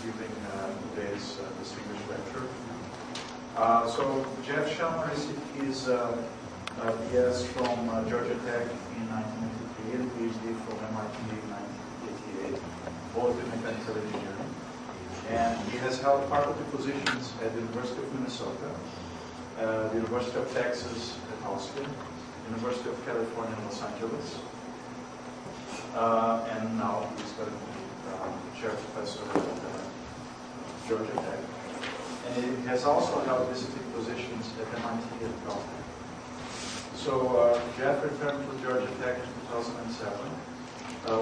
giving today's distinguished lecture. So Jeff Shellner received his BS from Georgia Tech in 1993 and PhD from MIT in 1988, both in mechanical engineering. And he has held faculty positions at the University of Minnesota, the University of Texas at Austin, University of California in Los Angeles, and now he's going to be chair professor at Georgia Tech. And he has also held visiting positions at MIT and Caltech. So Jeff returned to Georgia Tech in 2007,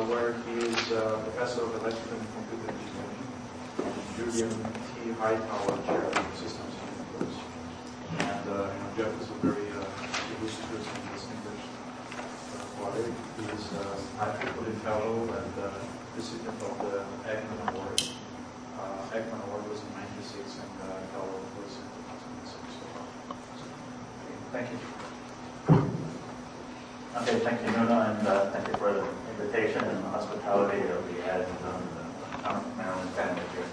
where he is professor of electrical and computer engineering, Julian T. Hightower Chair of Systems and Universe. And Jeff is a very illustrious and distinguished scholar. He is IEEE Fellow and recipient of the Ekman Award. Ekman Award was in 1996 and Fellow was in 2006. Thank you. Okay, thank you, Nuno, and thank you for the invitation and the hospitality that we had on Maryland family here.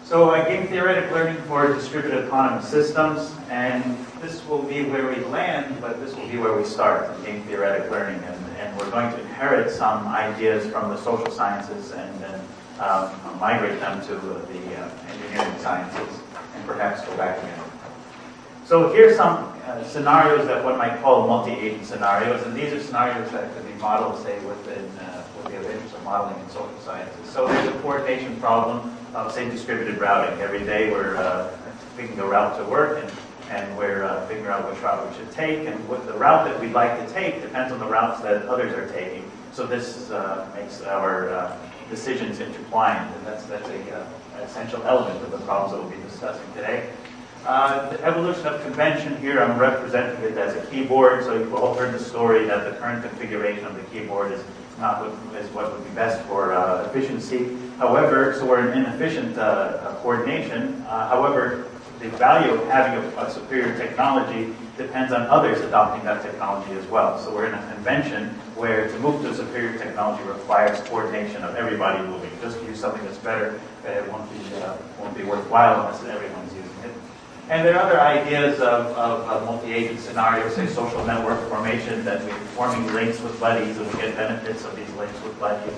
So I gave theoretic learning for distributed autonomous systems, and this will be where we land, but this will be where we start in game theoretic learning, and we're going to inherit some ideas from the social sciences and then migrate them to the engineering sciences, and perhaps go back again. So here's some scenarios that one might call multi-agent scenarios, and these are scenarios that could be modeled, say, within the interest of modeling in social sciences. So there's a coordination problem of, say, distributed routing. Every day we're picking a route to work, and we're figuring out which route we should take, and what the route that we'd like to take depends on the routes that others are taking. So this makes our decisions intertwined, and that's an essential element of the problems that we'll be discussing today. The evolution of convention here, I'm representing it as a keyboard, so you've all heard the story that the current configuration of the keyboard is not what would be best for efficiency. However, so we're in inefficient coordination. However, the value of having a superior technology depends on others adopting that technology as well. So we're in a convention where to move to a superior technology requires coordination of everybody moving. Just to use something that's better, it won't be worthwhile unless everyone's using it. And there are other ideas of multi-agent scenarios, say social network formation, that we're forming links with buddies and we get benefits of these links with buddies,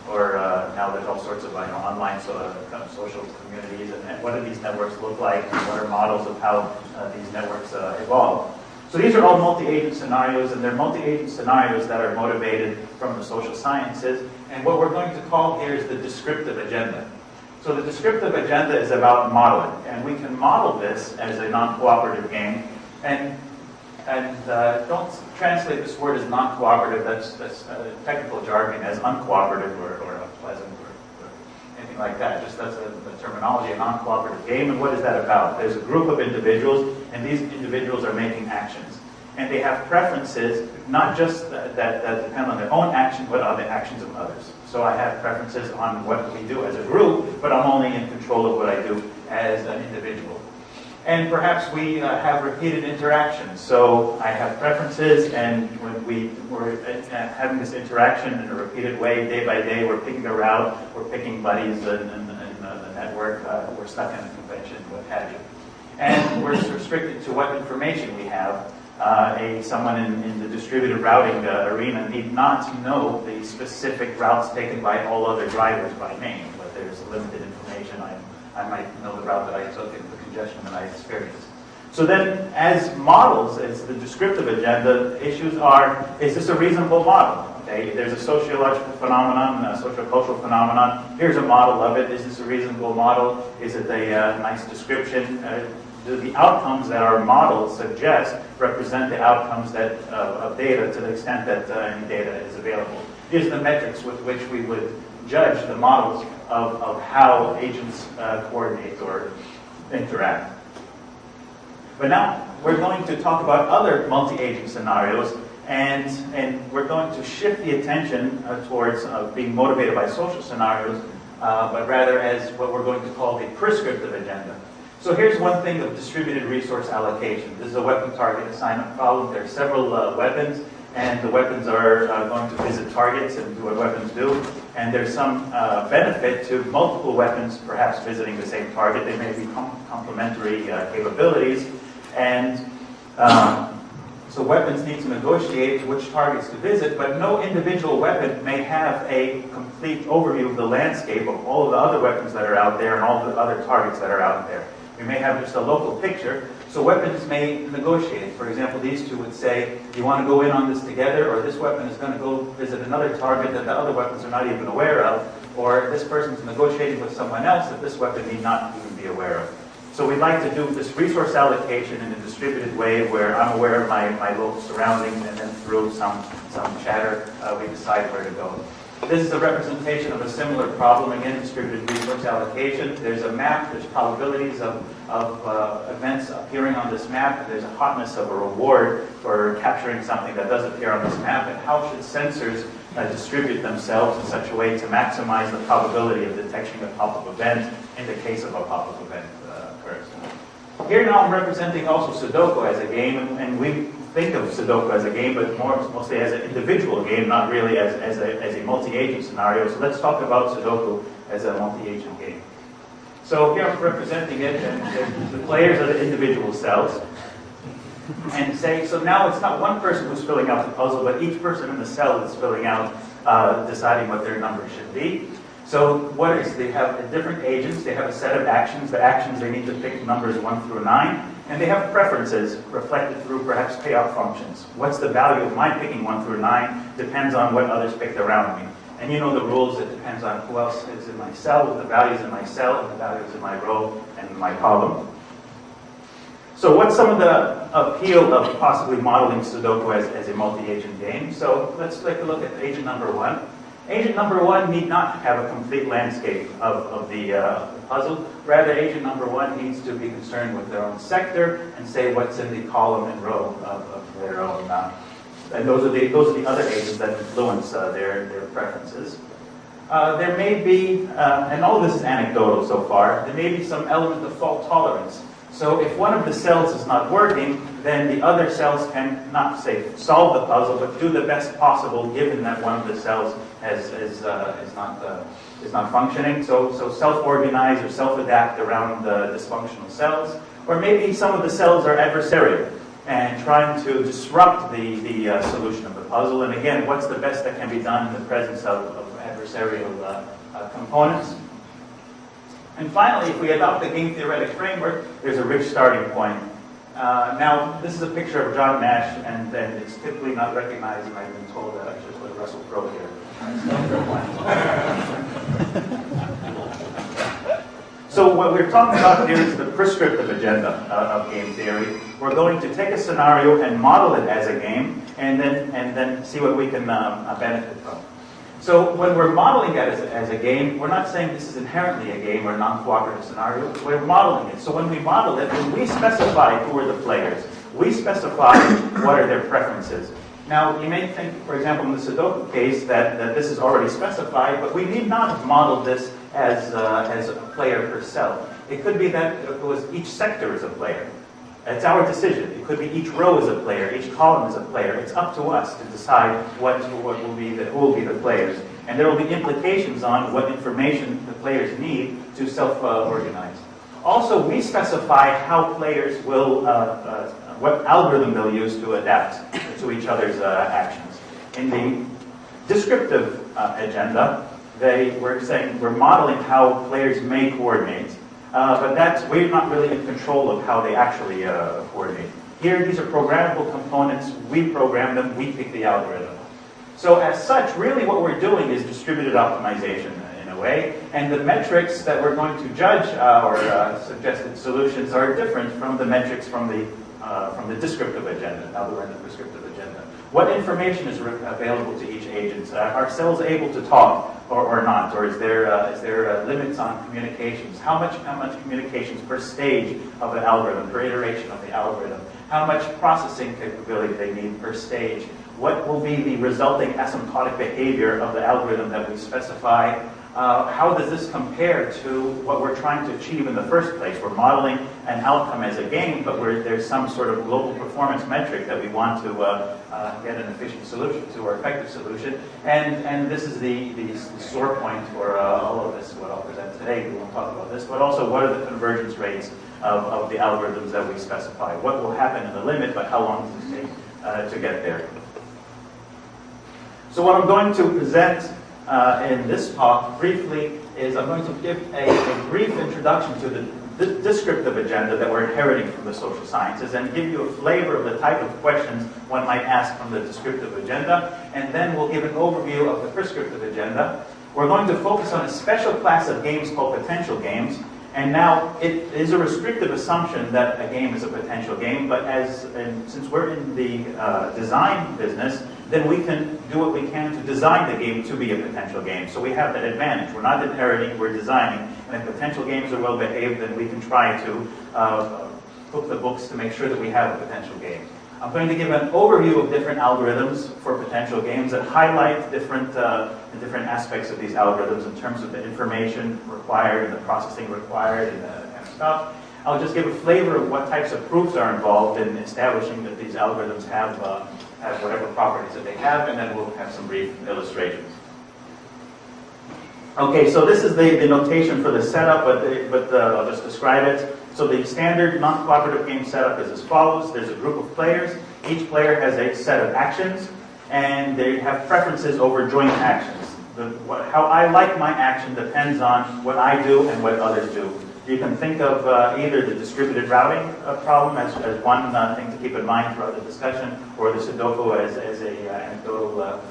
or now there's all sorts of online social communities, and what do these networks look like, and what are models of how these networks evolve. So these are all multi-agent scenarios, and they're multi-agent scenarios that are motivated from the social sciences, and what we're going to call here is the descriptive agenda. So the descriptive agenda is about modeling, and we can model this as a non-cooperative game, and don't translate this word as non-cooperative, that's technical jargon, as uncooperative or unpleasant or anything like that. Just that's the terminology, a non-cooperative game. And what is that about? There's a group of individuals, and these individuals are making actions. And they have preferences, not just that depend on their own action, but on the actions of others. So I have preferences on what we do as a group, but I'm only in control of what I do as an individual. And perhaps we have repeated interactions. So I have preferences, and when we're having this interaction in a repeated way, day by day, we're picking a route, we're picking buddies in the network, we're stuck in a convention, what have you. And we're restricted to what information we have. Someone in the distributed routing arena need not know the specific routes taken by all other drivers by name, but there's limited information. I might know the route that I took and the congestion that I experienced. So then, as models, as the descriptive agenda, issues are, is this a reasonable model? Okay, there's a sociological phenomenon, a sociocultural phenomenon. Here's a model of it. Is this a reasonable model? Is it a nice description? Do the outcomes that our models suggest represent the outcomes of data to the extent that any data is available? These are the metrics with which we would judge the models of how agents coordinate or interact. But now we're going to talk about other multi-agent scenarios, and we're going to shift the attention towards being motivated by social scenarios, but rather as what we're going to call the prescriptive agenda. So here's one thing of distributed resource allocation. This is a weapon target assignment problem. There are several weapons, and the weapons are going to visit targets and do what weapons do. And there's some benefit to multiple weapons perhaps visiting the same target. They may be complementary capabilities. And so weapons need to negotiate which targets to visit, but no individual weapon may have a complete overview of the landscape of all of the other weapons that are out there and all the other targets that are out there. We may have just a local picture, so weapons may negotiate. For example, these two would say, do you want to go in on this together, or this weapon is going to go visit another target that the other weapons are not even aware of, or this person's negotiating with someone else that this weapon need not even be aware of. So we like to do this resource allocation in a distributed way where I'm aware of my local surroundings, and then through some chatter, we decide where to go. This is a representation of a similar problem, again, distributed resource allocation. There's a map, there's probabilities of events appearing on this map, there's a hotness of a reward for capturing something that does appear on this map, and how should sensors distribute themselves in such a way to maximize the probability of detecting a pop-up event in the case of a pop-up event occurs. Here now I'm representing also Sudoku as a game, and we think of Sudoku as a game, but mostly as an individual game, not really as a multi-agent scenario. So let's talk about Sudoku as a multi-agent game. So here I'm representing it, and the players are the individual cells. And say, so now it's not one person who's filling out the puzzle, but each person in the cell is filling out, deciding what their number should be. So they have different agents, they have a set of actions. The actions, they need to pick numbers 1 through 9, and they have preferences reflected through perhaps payoff functions. What's the value of my picking 1 through 9 depends on what others picked around me. And you know the rules, it depends on who else is in my cell, the values in my cell, and the values in my row and my column. So what's some of the appeal of possibly modeling Sudoku as a multi-agent game? So let's take a look at agent number 1. Agent number 1 need not have a complete landscape of the puzzle. Rather, agent number 1 needs to be concerned with their own sector and say what's in the column and row of their own. And those are the other agents that influence their preferences. There may be, and all this is anecdotal so far, there may be some element of fault tolerance. So if one of the cells is not working, then the other cells can not say solve the puzzle, but do the best possible given that one of the cells is not functioning. So self-organize or self-adapt around the dysfunctional cells. Or maybe some of the cells are adversarial and trying to disrupt the solution of the puzzle. And again, what's the best that can be done in the presence of adversarial components? And finally, if we adopt the game theoretic framework, there's a rich starting point. Now, this is a picture of John Nash, and it's typically not recognized, and I've been told that I should put Russell Crowe here. So what we're talking about here is the prescriptive agenda of game theory. We're going to take a scenario and model it as a game, and then see what we can benefit from. So when we're modeling that as a game, we're not saying this is inherently a game or a non-cooperative scenario. We're modeling it. So when we model it, when we specify who are the players, we specify what are their preferences. Now, you may think, for example, in the Sudoku case, that this is already specified, but we need not have modeled this as a player per cell. It could be that it was each sector is a player. It's our decision. It could be each row is a player, each column is a player. It's up to us to decide who will be the players. And there will be implications on what information the players need to self-organize. Also, we specify how players will, what algorithm they'll use to adapt to each other's actions. In the descriptive agenda, we're modeling how players may coordinate. But we're not really in control of how they actually coordinate. Here, these are programmable components. We program them. We pick the algorithm. So as such, really what we're doing is distributed optimization in a way. And the metrics that we're going to judge our suggested solutions are different from the metrics from the descriptive agenda, now that we're in the prescriptive agenda. What information is available to each agent? Are cells able to talk or not? Or is there limits on communications? How much communications per stage of the algorithm, per iteration of the algorithm? How much processing capability they need per stage? What will be the resulting asymptotic behavior of the algorithm that we specify? how does this compare to what we're trying to achieve in the first place? We're modeling an outcome as a game, but there's some sort of global performance metric that we want to get an efficient solution to, or effective solution. And this is the sore point for all of this, what I'll present today. We won't talk about this, but also what are the convergence rates of the algorithms that we specify? What will happen in the limit, but how long does it take to get there? So what I'm going to present in this talk briefly is I'm going to give a brief introduction to the descriptive agenda that we're inheriting from the social sciences, and give you a flavor of the type of questions one might ask from the descriptive agenda, and then we'll give an overview of the prescriptive agenda. We're going to focus on a special class of games called potential games, and now it is a restrictive assumption that a game is a potential game, but since we're in the design business, then we can do what we can to design the game to be a potential game. So we have that advantage. We're not inheriting, we're designing. And if potential games are well behaved, then we can try to book the books to make sure that we have a potential game. I'm going to give an overview of different algorithms for potential games that highlight different aspects of these algorithms in terms of the information required and the processing required and that kind of stuff. I'll just give a flavor of what types of proofs are involved in establishing that these algorithms have whatever properties that they have, and then we'll have some brief illustrations. Okay, so this is the notation for the setup, but I'll just describe it. So the standard non-cooperative game setup is as follows. There's a group of players. Each player has a set of actions, and they have preferences over joint actions. How I like my action depends on what I do and what others do. You can think of either the distributed routing problem as one thing to keep in mind throughout the discussion, or the sudoku as an anecdotal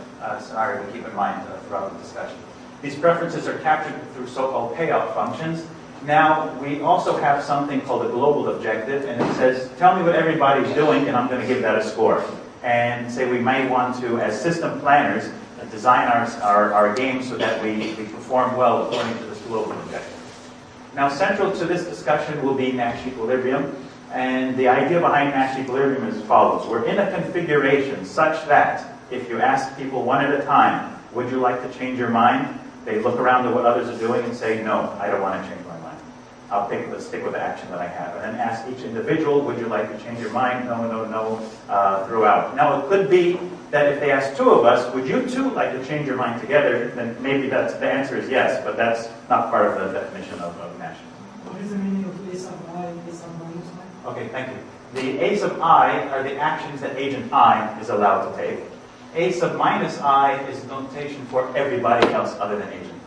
scenario to keep in mind throughout the discussion. These preferences are captured through so-called payoff functions. Now, we also have something called a global objective, and it says, tell me what everybody's doing, and I'm going to give that a score. And say we might want to, as system planners, design our games so that we perform well according to this global objective. Now, central to this discussion will be Nash equilibrium, and the idea behind Nash equilibrium is as follows. We're in a configuration such that if you ask people one at a time, would you like to change your mind? They look around at what others are doing and say, no, I don't want to change my mind. Let's stick with the action that I have. And then ask each individual, would you like to change your mind? No, no, no, throughout. Now, it could be that if they ask two of us, would you two like to change your mind together? Then maybe the answer is yes, but that's not part of the definition of Nash. What is the meaning of A sub I, A sub minus I? Okay, thank you. The A sub I are the actions that agent I is allowed to take. A sub minus I is notation for everybody else other than agent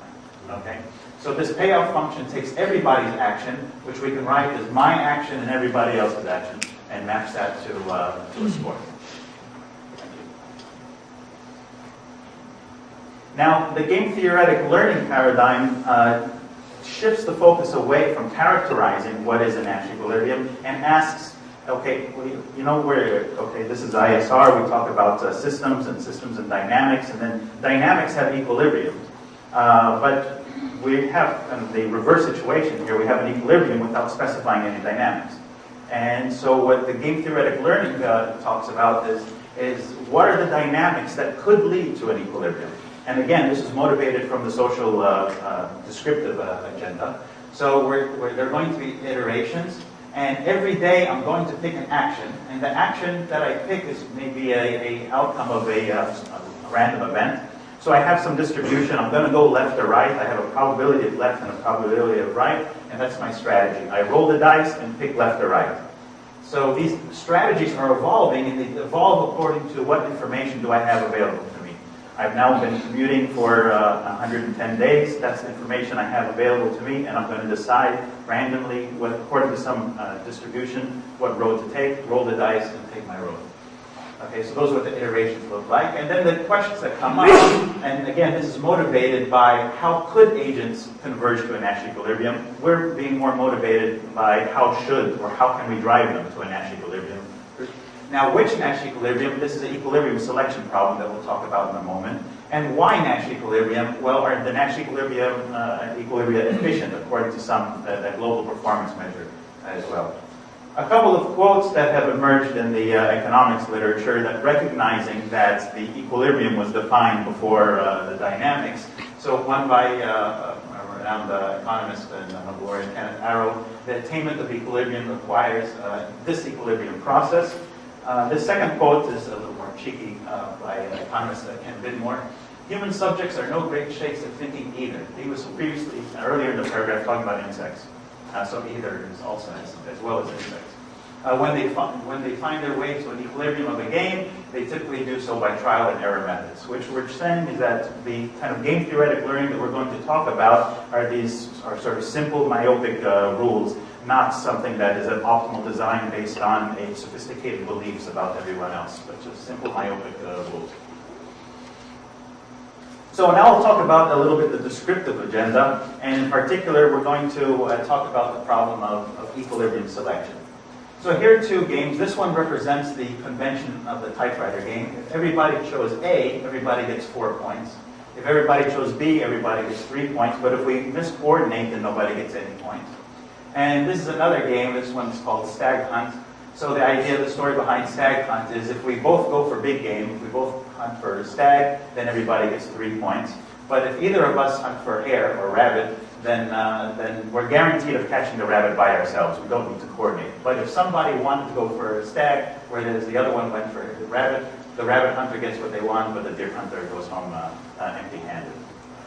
I. Okay? So this payoff function takes everybody's action, which we can write as my action and everybody else's action, and maps that to a score. Now, the game theoretic learning paradigm shifts the focus away from characterizing what is a Nash equilibrium and asks, okay, this is ISR, we talk about systems and dynamics, and then dynamics have equilibrium. But we have kind of the reverse situation here. We have an equilibrium without specifying any dynamics. And so what the game theoretic learning talks about is what are the dynamics that could lead to an equilibrium? And again, this is motivated from the social descriptive agenda. So there are going to be iterations, and every day I'm going to pick an action, and the action that I pick is maybe a outcome of a random event. So I have some distribution. I'm going to go left or right. I have a probability of left and a probability of right, and that's my strategy. I roll the dice and pick left or right. So these strategies are evolving, and they evolve according to what information do I have available to me. I've now been commuting for 110 days. That's the information I have available to me, and I'm going to decide randomly, according to some distribution, what road to take, roll the dice, and take my road. Okay, so those are what the iterations look like. And then the questions that come up, and again, this is motivated by how could agents converge to a Nash equilibrium. We're being more motivated by how can we drive them to a Nash equilibrium. Now, which Nash equilibrium? This is an equilibrium selection problem that we'll talk about in a moment. And why Nash equilibrium? Well, are the Nash equilibria efficient according to some that global performance measure as well? A couple of quotes that have emerged in the economics literature that recognizing that the equilibrium was defined before the dynamics. So one by a renowned economist and Nobel laureate Kenneth Arrow, the attainment of equilibrium requires this equilibrium process. The second quote is a little more cheeky by economist Ken Vidmore. Human subjects are no great shakes at thinking either. He was previously, earlier in the paragraph, talking about insects. So either is also as well as insects. When they find their way to an equilibrium of a game, they typically do so by trial and error methods. Which we're saying is that the kind of game theoretic learning that we're going to talk about are sort of simple myopic rules, not something that is an optimal design based on a sophisticated beliefs about everyone else, but just simple myopic rules. So now I'll talk about a little bit the descriptive agenda, and in particular we're going to talk about the problem of equilibrium selection. So here are two games. This one represents the convention of the typewriter game. If everybody chose A, everybody gets 4 points. If everybody chose B, everybody gets 3 points. But if we miscoordinate, then nobody gets any points. And this is another game. This one's called Stag Hunt. So the idea, the story behind Stag Hunt is if we both go for big game, if we both hunt for stag, then everybody gets 3 points. But if either of us hunt for hare or rabbit, then we're guaranteed of catching the rabbit by ourselves. We don't need to coordinate. But if somebody wanted to go for a stag, whereas the other one went for the rabbit hunter gets what they want, but the deer hunter goes home empty-handed.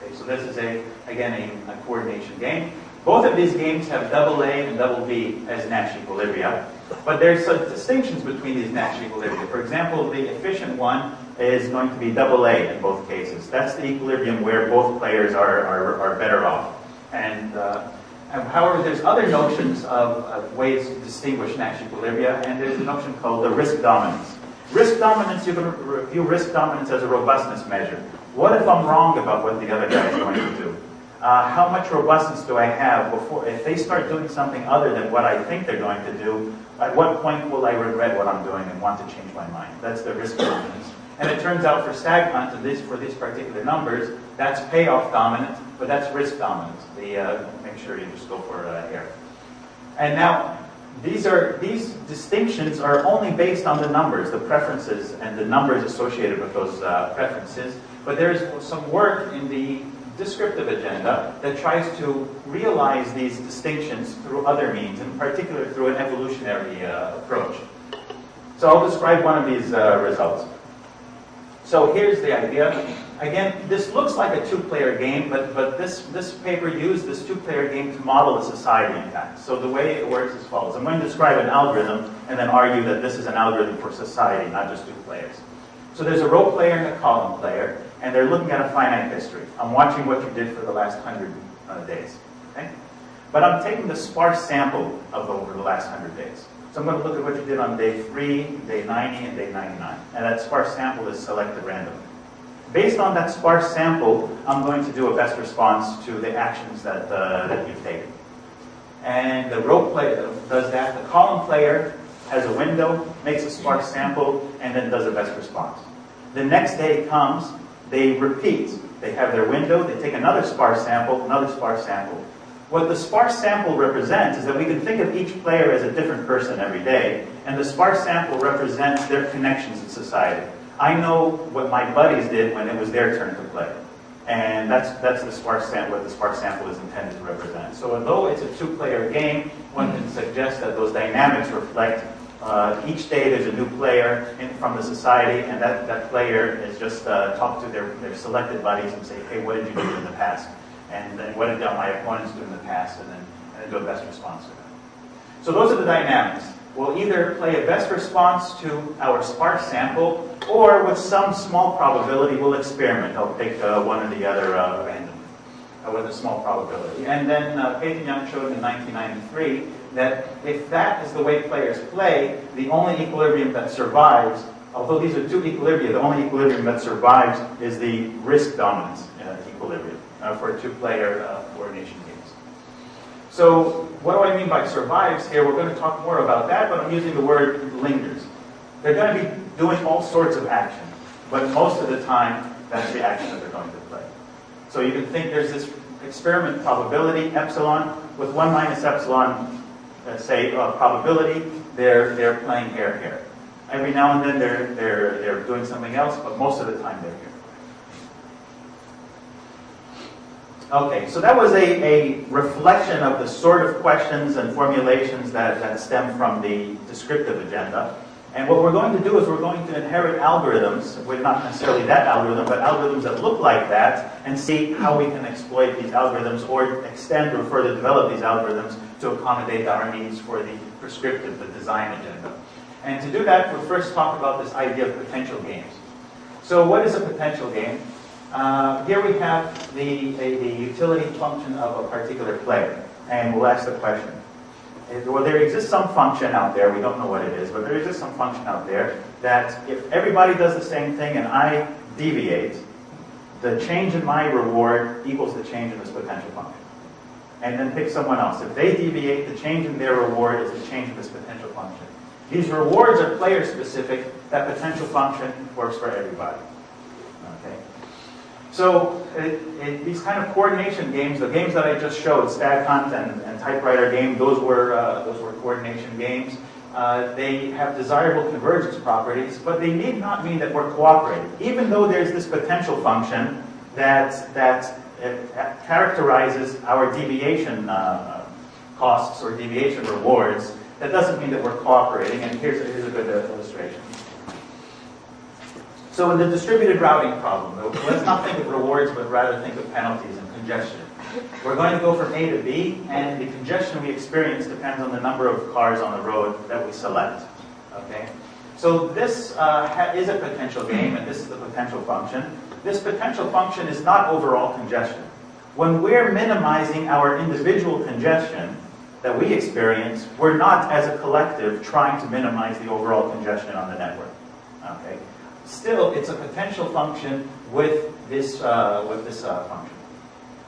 Okay, so this is, again, a coordination game. Both of these games have double A and double B as Nash equilibria. But there's some distinctions between these Nash equilibria. For example, the efficient one is going to be double A in both cases. That's the equilibrium where both players are better off. And however, there's other notions of ways to distinguish Nash equilibria, and there's a notion called the risk dominance. Risk dominance, you can view risk dominance as a robustness measure. What if I'm wrong about what the other guy is going to do? How much robustness do I have before, if they start doing something other than what I think they're going to do, at what point will I regret what I'm doing and want to change my mind? That's the risk dominance. And it turns out for Stag Hunt, and for these particular numbers, that's payoff dominant, but that's risk dominant. Make sure you just go for hare. And now, these distinctions are only based on the numbers, the preferences, and the numbers associated with those preferences. But there's some work in the descriptive agenda that tries to realize these distinctions through other means, in particular through an evolutionary approach. So I'll describe one of these results. So here's the idea. Again, this looks like a two-player game, but this paper used this two-player game to model a society in fact. So the way it works is as follows. I'm going to describe an algorithm and then argue that this is an algorithm for society, not just two players. So there's a row player and a column player, and they're looking at a finite history. I'm watching what you did for the last 100 days. Okay? But I'm taking the sparse sample of over the last 100 days. So I'm going to look at what you did on day 3, day 90, and day 99. And that sparse sample is selected randomly. Based on that sparse sample, I'm going to do a best response to the actions that you've taken. And the row player does that. The column player has a window, makes a sparse sample, and then does a best response. The next day comes, they repeat. They have their window, they take another sparse sample, another sparse sample. What the sparse sample represents is that we can think of each player as a different person every day, and the sparse sample represents their connections in society. I know what my buddies did when it was their turn to play. And that's the sparse sample, what the sparse sample is intended to represent. So although it's a two-player game, one can suggest that those dynamics reflect each day there's a new player from the society, and that player is just talk to their selected buddies and say, hey, what did you do in the past? And then what did my opponents do in the past? And then do a best response to that. So those are the dynamics. We'll either play a best response to our sparse sample, or with some small probability, we'll experiment. I'll pick one or the other randomly with a small probability. And then Peyton Young showed in 1993 that if that is the way players play, the only equilibrium that survives, although these are two equilibria, the only equilibrium that survives is the risk dominance equilibrium for two-player coordination games. So what do I mean by survives here? We're going to talk more about that, but I'm using the word lingers. They're going to be doing all sorts of action, but most of the time, that's the action that they're going to play. So you can think there's this experiment probability, epsilon, with 1 minus epsilon, say, probability, they're playing hare. Every now and then they're doing something else, but most of the time they're here. Okay, so that was a reflection of the sort of questions and formulations that stem from the descriptive agenda. And what we're going to do is we're going to inherit algorithms, well, not necessarily that algorithm, but algorithms that look like that, and see how we can exploit these algorithms or extend or further develop these algorithms to accommodate our needs for the prescriptive, the design agenda. And to do that, we'll first talk about this idea of potential games. So what is a potential game? Here we have the utility function of a particular player, and we'll ask the question. Well, there exists some function out there, we don't know what it is, but there exists some function out there that if everybody does the same thing and I deviate, the change in my reward equals the change in this potential function. And then pick someone else. If they deviate, the change in their reward is the change in this potential function. These rewards are player specific, that potential function works for everybody. Okay. So these kind of coordination games, the games that I just showed, stat cont and typewriter game, those were coordination games. They have desirable convergence properties, but they need not mean that we're cooperating. Even though there's this potential function that characterizes our deviation costs or deviation rewards, that doesn't mean that we're cooperating. And here's a good illustration. So in the distributed routing problem, let's not think of rewards, but rather think of penalties and congestion. We're going to go from A to B, and the congestion we experience depends on the number of cars on the road that we select. Okay? So this is a potential game, and this is the potential function. This potential function is not overall congestion. When we're minimizing our individual congestion that we experience, we're not, as a collective, trying to minimize the overall congestion on the network. Okay? Still, it's a potential function with this function.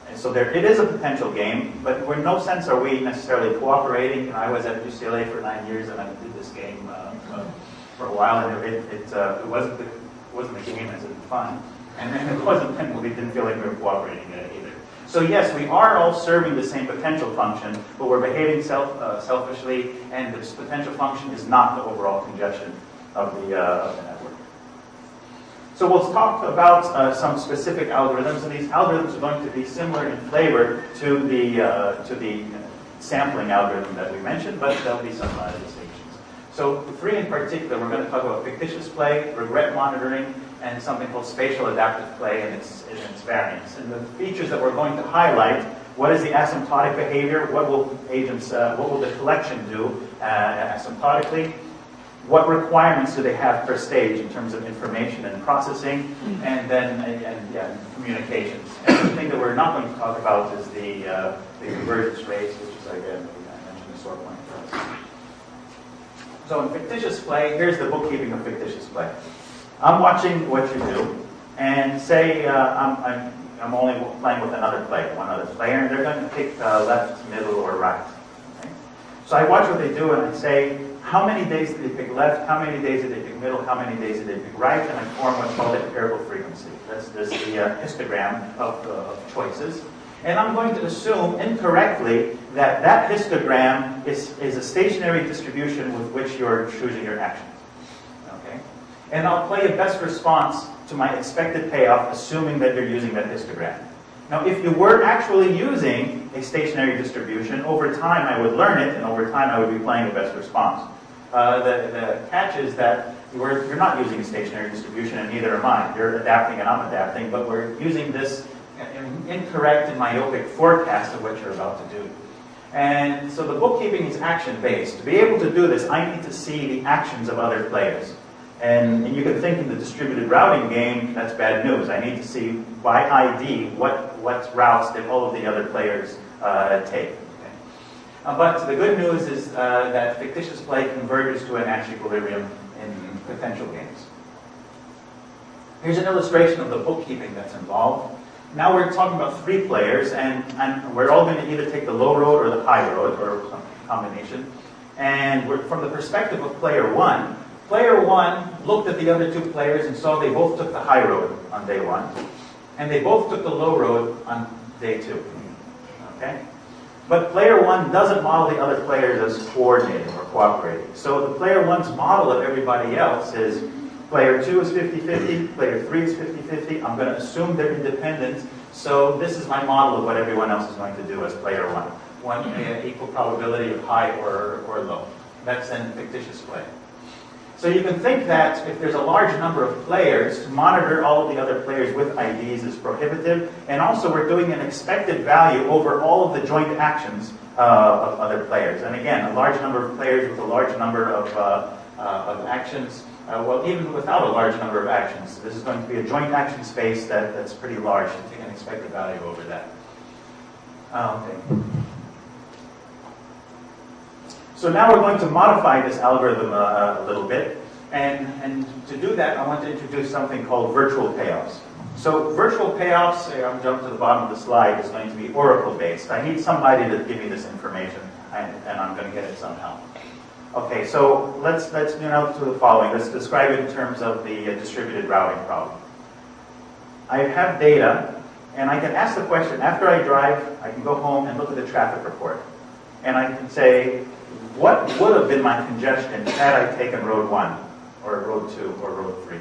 And so it is a potential game, but in no sense are we necessarily cooperating. And I was at UCLA for 9 years, and I did this game for a while, and it wasn't a game as in fun, and it wasn't, and we didn't feel like we were cooperating either. So yes, we are all serving the same potential function, but we're behaving selfishly, and this potential function is not the overall congestion of the network. So we'll talk about some specific algorithms, and these algorithms are going to be similar in flavor to the sampling algorithm that we mentioned, but there'll be some distinctions. So three in particular, we're going to talk about fictitious play, regret monitoring, and something called spatial adaptive play and its variants. And the features that we're going to highlight: what is the asymptotic behavior? What will the collection do asymptotically? What requirements do they have per stage in terms of information and processing, and then communications. And the thing that we're not going to talk about is the convergence rates, which is again, I mentioned the sort point for us. So in fictitious play, here's the bookkeeping of fictitious play. I'm watching what you do, and say I'm only playing with one other player, and they're going to pick left, middle, or right. Okay? So I watch what they do, and I say, how many days did they pick left? How many days did they pick middle? How many days did they pick right? And I form what's called a comparable frequency. That's the histogram of choices. And I'm going to assume incorrectly that histogram is a stationary distribution with which you're choosing your actions. Okay? And I'll play a best response to my expected payoff, assuming that you're using that histogram. Now, if you were actually using a stationary distribution, over time I would learn it, and over time I would be playing the best response. The catch is that you're not using a stationary distribution, and neither am I. You're adapting and I'm adapting, but we're using this incorrect and myopic forecast of what you're about to do. And so the bookkeeping is action-based. To be able to do this, I need to see the actions of other players. And you can think in the distributed routing game, that's bad news. I need to see by ID what routes did all of the other players take. Okay? But the good news is that fictitious play converges to a Nash equilibrium in potential games. Here's an illustration of the bookkeeping that's involved. Now we're talking about three players, and we're all going to either take the low road or the high road, or some combination. And from the perspective of player one looked at the other two players and saw they both took the high road on day one, and they both took the low road on day two. Okay? But player one doesn't model the other players as coordinating or cooperating. So the player one's model of everybody else is player two is 50-50, player three is 50-50. I'm going to assume they're independent So this is my model of what everyone else is going to do as player one. One equal probability of high or low. That's then fictitious play. So you can think that if there's a large number of players, to monitor all of the other players with IDs is prohibitive. And also we're doing an expected value over all of the joint actions of other players. And again, a large number of players with a large number of actions. Well, even without a large number of actions, this is going to be a joint action space that's pretty large to take an expected value over that. Okay. So now we're going to modify this algorithm a little bit. And to do that, I want to introduce something called virtual payoffs. So virtual payoffs, I'm jumping to the bottom of the slide, is going to be Oracle-based. I need somebody to give me this information, and I'm going to get it somehow. Okay, so let's to the following. Let's describe it in terms of the distributed routing problem. I have data, and I can ask the question, after I drive, I can go home and look at the traffic report. And I can say, what would have been my congestion had I taken road 1, or road 2, or road 3?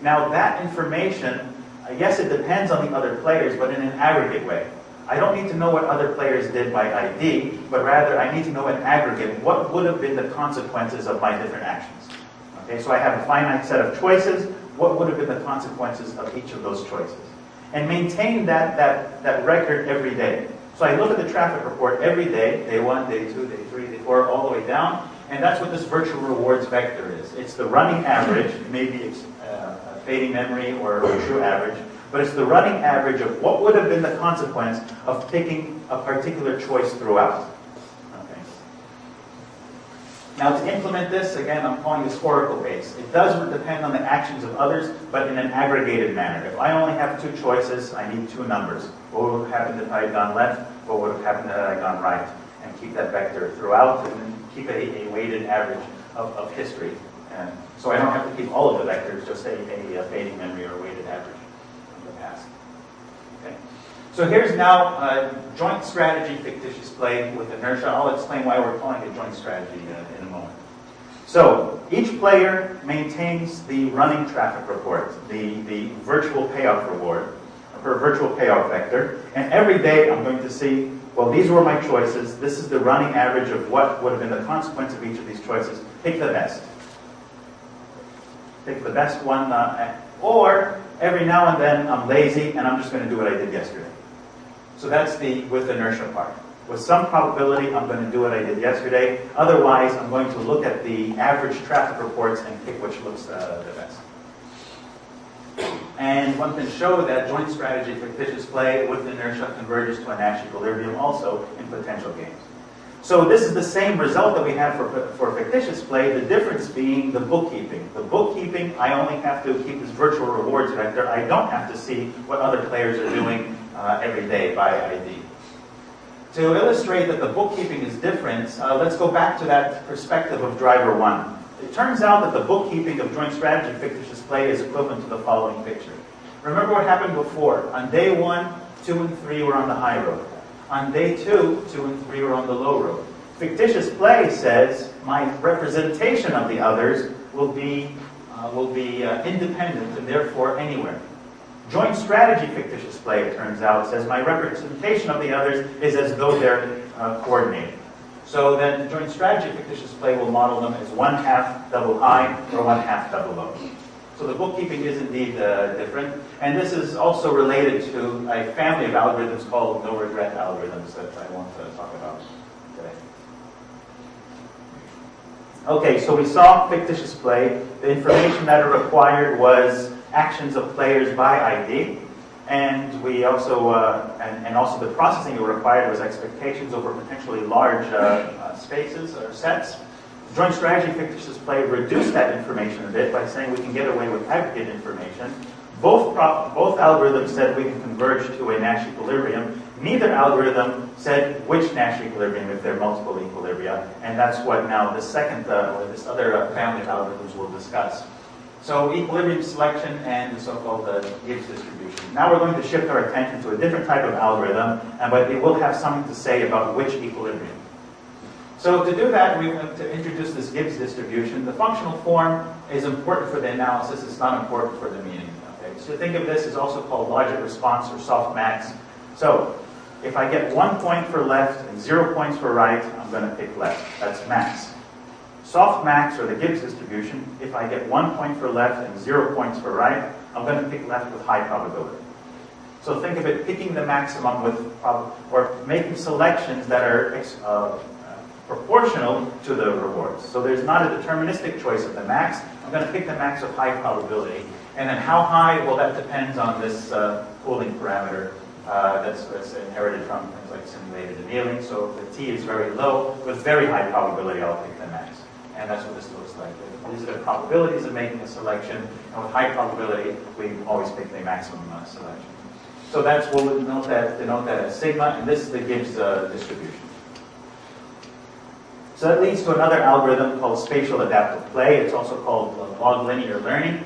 Now that information, yes, it depends on the other players, but in an aggregate way. I don't need to know what other players did by ID, but rather I need to know in aggregate what would have been the consequences of my different actions. Okay, so I have a finite set of choices. What would have been the consequences of each of those choices? And maintain that record every day. So I look at the traffic report every day, day 1, day 2, day 3, day 4, all the way down, and that's what this virtual rewards vector is. It's the running average, maybe fading memory or true average, but it's the running average of what would have been the consequence of picking a particular choice throughout. Okay. Now to implement this, again, I'm calling this Oracle-based. It does depend on the actions of others, but in an aggregated manner. If I only have 2 choices, I need 2 numbers. What would have happened if I had gone left? What would have happened if I had gone right? And keep that vector throughout, and then keep a weighted average of history. And so I don't have to keep all of the vectors, just a fading memory or a weighted average of the past. Okay. So here's now joint strategy fictitious play with inertia. I'll explain why we're calling it joint strategy in a moment. So each player maintains the running traffic report, the virtual payoff reward, or virtual payoff vector, and every day I'm going to see, well, these were my choices. This is the running average of what would have been the consequence of each of these choices. Pick the best. Pick the best one, or every now and then I'm lazy and I'm just going to do what I did yesterday. So that's the with inertia part. With some probability, I'm going to do what I did yesterday. Otherwise, I'm going to look at the average traffic reports and pick which looks the best. And one can show that joint strategy fictitious play with inertia converges to a Nash equilibrium also in potential games. So this is the same result that we had for fictitious play, the difference being the bookkeeping. The bookkeeping, I only have to keep this virtual rewards vector. I don't have to see what other players are doing every day by ID. To illustrate that the bookkeeping is different, let's go back to that perspective of driver 1. It turns out that the bookkeeping of joint strategy fictitious play is equivalent to the following picture. Remember what happened before. On day 1, 2 and 3 were on the high road. On day 2, 2 and 3 were on the low road. Fictitious play says my representation of the others will be independent and therefore anywhere. Joint strategy fictitious play, it turns out, says my representation of the others is as though they're coordinated. So then joint strategy fictitious play will model them as 1/2 double high or 1/2 double low. So the bookkeeping is indeed different. And this is also related to a family of algorithms called no-regret algorithms that I want to talk about today. Okay, so we saw fictitious play. The information that it required was actions of players by ID. And we also, and also the processing it required was expectations over potentially large spaces or sets. Joint strategy fictitious play reduced that information a bit by saying we can get away with aggregate information. Both algorithms said we can converge to a Nash equilibrium. Neither algorithm said which Nash equilibrium if there are multiple equilibria, and that's what now the second, or this other family of algorithms we'll discuss. So equilibrium selection and the so-called Gibbs distribution. Now we're going to shift our attention to a different type of algorithm, but it will have something to say about which equilibrium. So to do that, we want to introduce this Gibbs distribution. The functional form is important for the analysis. It's not important for the meaning. Okay? So think of this as also called logic response or softmax. So if I get 1 point for left and 0 points for right, I'm going to pick left. That's max. Softmax, or the Gibbs distribution, if I get 1 point for left and 0 points for right, I'm going to pick left with high probability. So think of it picking the maximum with, or making selections that are proportional to the rewards. So there's not a deterministic choice of the max. I'm going to pick the max with high probability. And then how high? Well, that depends on this pooling parameter that's inherited from things like simulated annealing. So if the t is very low, with very high probability, I'll pick the max. And that's what this looks like. These are the probabilities of making a selection. And with high probability, we always pick the maximum selection. So that's what we'll denote that as sigma, and this is the Gibbs distribution. So that leads to another algorithm called spatial adaptive play. It's also called log linear learning.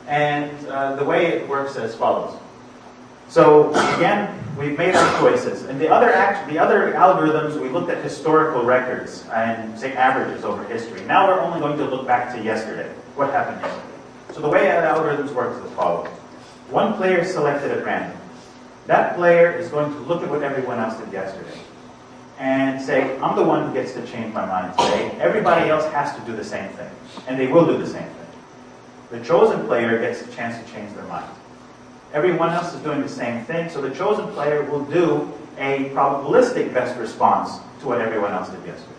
And the way it works as follows. So again, we've made our choices. And the other algorithms, we looked at historical records and say averages over history. Now we're only going to look back to yesterday. What happened yesterday? So the way our algorithms work is as follows. One player is selected at random. That player is going to look at what everyone else did yesterday and say, I'm the one who gets to change my mind today. Everybody else has to do the same thing. And they will do the same thing. The chosen player gets a chance to change their mind. Everyone else is doing the same thing, so the chosen player will do a probabilistic best response to what everyone else did yesterday.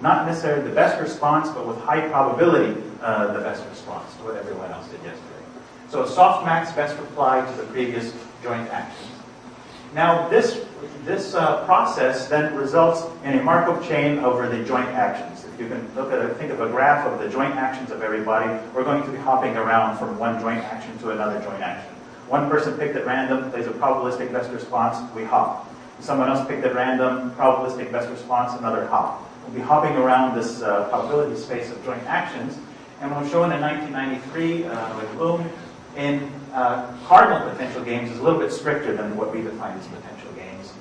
Not necessarily the best response, but with high probability, the best response to what everyone else did yesterday. So a softmax best reply to the previous joint actions. Now this process then results in a Markov chain over the joint actions. If you can think of a graph of the joint actions of everybody, we're going to be hopping around from one joint action to another joint action. One person picked at random, plays a probabilistic best response, we hop. Someone else picked at random, probabilistic best response, another hop. We'll be hopping around this probability space of joint actions. And what was shown in 1993 with Bloom in cardinal potential games is a little bit stricter than what we define as potential games.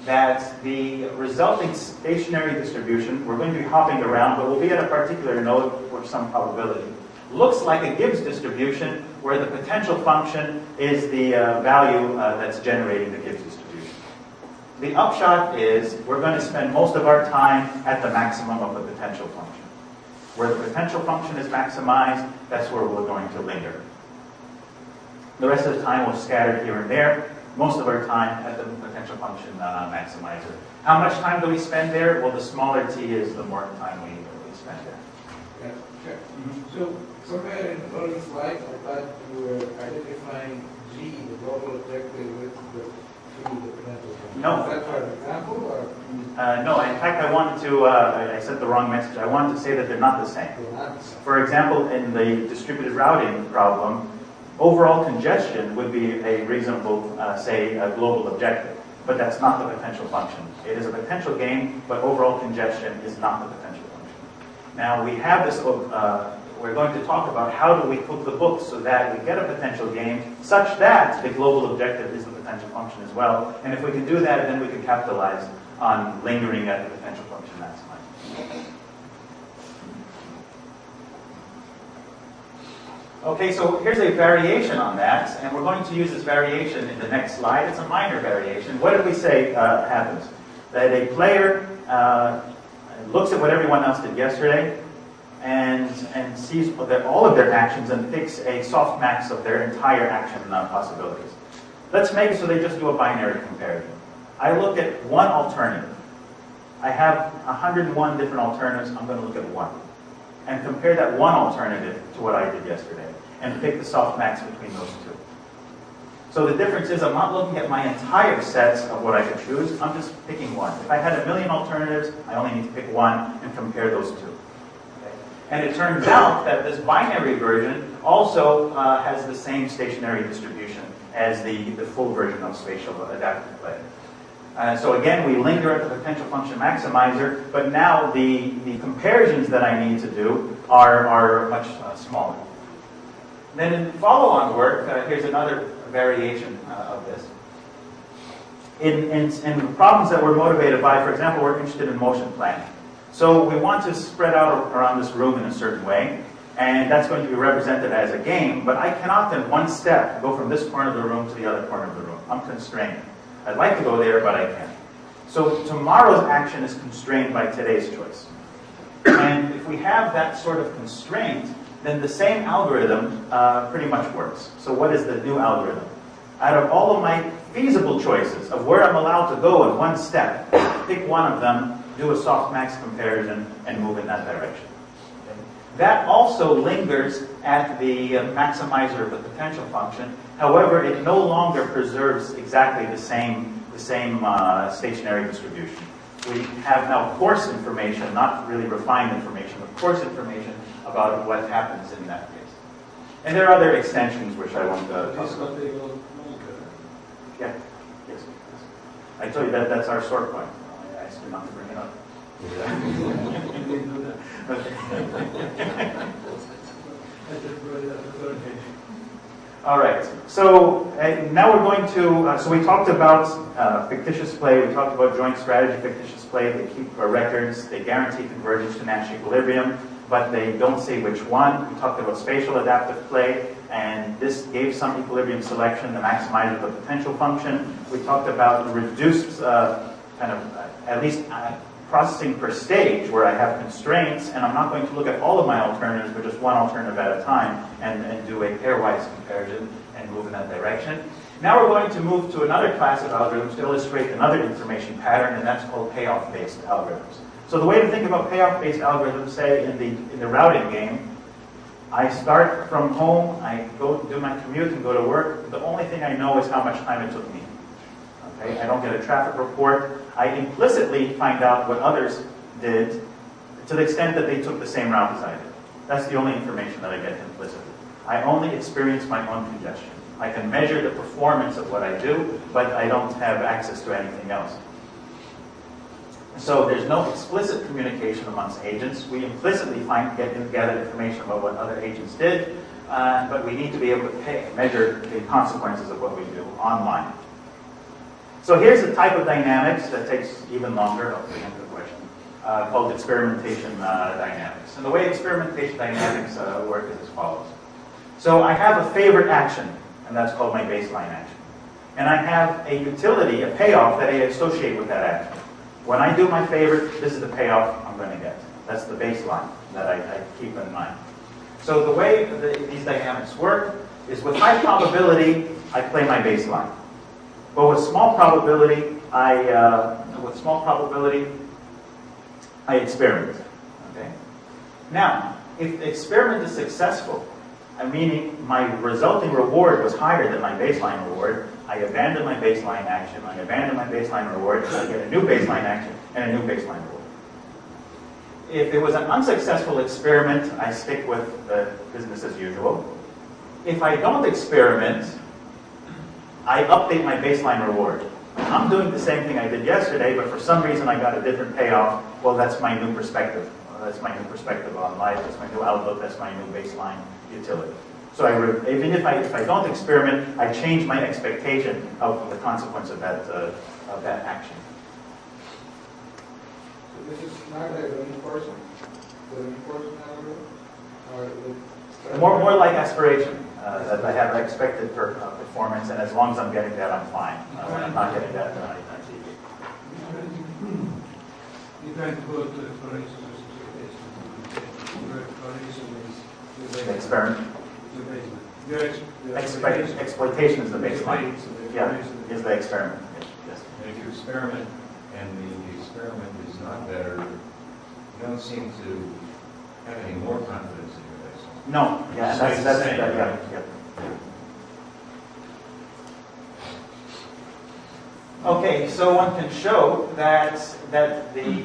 That the resulting stationary distribution, we're going to be hopping around, but we'll be at a particular node for some probability. Looks like a Gibbs distribution where the potential function is the value that's generating the Gibbs distribution. The upshot is we're going to spend most of our time at the maximum of the potential function. Where the potential function is maximized, that's where we're going to linger. The rest of the time we'll scatter here and there. Most of our time at the potential function maximizer. How much time do we spend there? Well, the smaller t is, the more time we spend there. Yeah, sure. So somewhere in the early slides, I thought you were identifying G, the global objective, with the potential function. No. Is that for an example, or? No, in fact, I wanted to, I sent the wrong message. I wanted to say that they're not the same. They're not the same. For example, in the distributed routing problem, overall congestion would be a reasonable, say, a global objective. But that's not the potential function. It is a potential gain, but overall congestion is not the potential function. Now, we have this, we're going to talk about how do we cook the books so that we get a potential gain such that the global objective is the potential function as well. And if we can do that, then we can capitalize on lingering at the potential function maximizing. Okay, so here's a variation on that, and we're going to use this variation in the next slide. It's a minor variation. What did we say happens? That a player looks at what everyone else did yesterday and sees that all of their actions and picks a softmax of their entire action possibilities. Let's make it so they just do a binary comparison. I look at one alternative. I have 101 different alternatives. I'm going to look at one and compare that one alternative to what I did yesterday and pick the softmax between those two. So the difference is I'm not looking at my entire sets of what I could choose. I'm just picking one. If I had 1 million alternatives, I only need to pick one and compare those two. Okay? And it turns out that this binary version also has the same stationary distribution as the full version of spatial adaptive play. So again, we linger at the potential function maximizer, but now the comparisons that I need to do are much smaller. Then in follow-on work, here's another variation of this. In problems that we're motivated by, for example, we're interested in motion planning. So we want to spread out around this room in a certain way. And that's going to be represented as a game, but I cannot in one step go from this corner of the room to the other corner of the room. I'm constrained. I'd like to go there, but I can't. So tomorrow's action is constrained by today's choice. And if we have that sort of constraint, then the same algorithm pretty much works. So what is the new algorithm? Out of all of my feasible choices of where I'm allowed to go in one step, pick one of them, do a softmax comparison, and move in that direction. Okay? That also lingers at the maximizer of the potential function. However, it no longer preserves exactly the same stationary distribution. We have now coarse information, not really refined information, but coarse information about what happens in that case. And there are other extensions which I won't talk about. Yeah. Yes. I told you that's our sort point. I asked you not to bring it up. All right. So now we're going to. So we talked about fictitious play. We talked about joint strategy fictitious play. They keep records. They guarantee convergence to Nash equilibrium, but they don't say which one. We talked about spatial adaptive play, and this gave some equilibrium selection, the maximizer of the potential function. We talked about reduced at least processing per stage, where I have constraints, and I'm not going to look at all of my alternatives, but just one alternative at a time, and do a pairwise comparison and move in that direction. Now we're going to move to another class of algorithms to illustrate another information pattern, and that's called payoff-based algorithms. So the way to think about payoff-based algorithms, say in the routing game, I start from home, I go do my commute and go to work. The only thing I know is how much time it took me. Okay? I don't get a traffic report. I implicitly find out what others did to the extent that they took the same route as I did. That's the only information that I get implicitly. I only experience my own congestion. I can measure the performance of what I do, but I don't have access to anything else. So there's no explicit communication amongst agents. We implicitly gather information about what other agents did, but we need to be able to measure the consequences of what we do online. So here's the type of dynamics that takes even longer. I'll answer the question. Called experimentation dynamics. And the way experimentation dynamics work is as follows. So I have a favorite action, and that's called my baseline action. And I have a utility, a payoff, that I associate with that action. When I do my favorite, this is the payoff I'm going to get. That's the baseline that I keep in mind. So the way these dynamics work is with high probability, I play my baseline. But with small probability, I experiment. Okay. Now, if the experiment is successful, meaning my resulting reward was higher than my baseline reward, I abandon my baseline action, I abandon my baseline reward, and I get a new baseline action and a new baseline reward. If it was an unsuccessful experiment, I stick with the business as usual. If I don't experiment, I update my baseline reward. I'm doing the same thing I did yesterday, but for some reason I got a different payoff. Well, that's my new perspective. That's my new perspective on life. That's my new outlook. That's my new baseline utility. So even if I don't experiment, I change my expectation of the consequence of that action. So this is not a reinforcement? The reinforcement algorithm? Or More like aspiration. That I have expected performance, and as long as I'm getting that, I'm fine. When I'm not getting that, then I see it. You trying to go to, for instance, The experiment. Exploitation is the baseline. Yeah, is the experiment. Yes. And if you experiment and the experiment is not better, you don't seem to have any more confidence in your baseline. No. Yeah, yeah. Okay, so one can show that the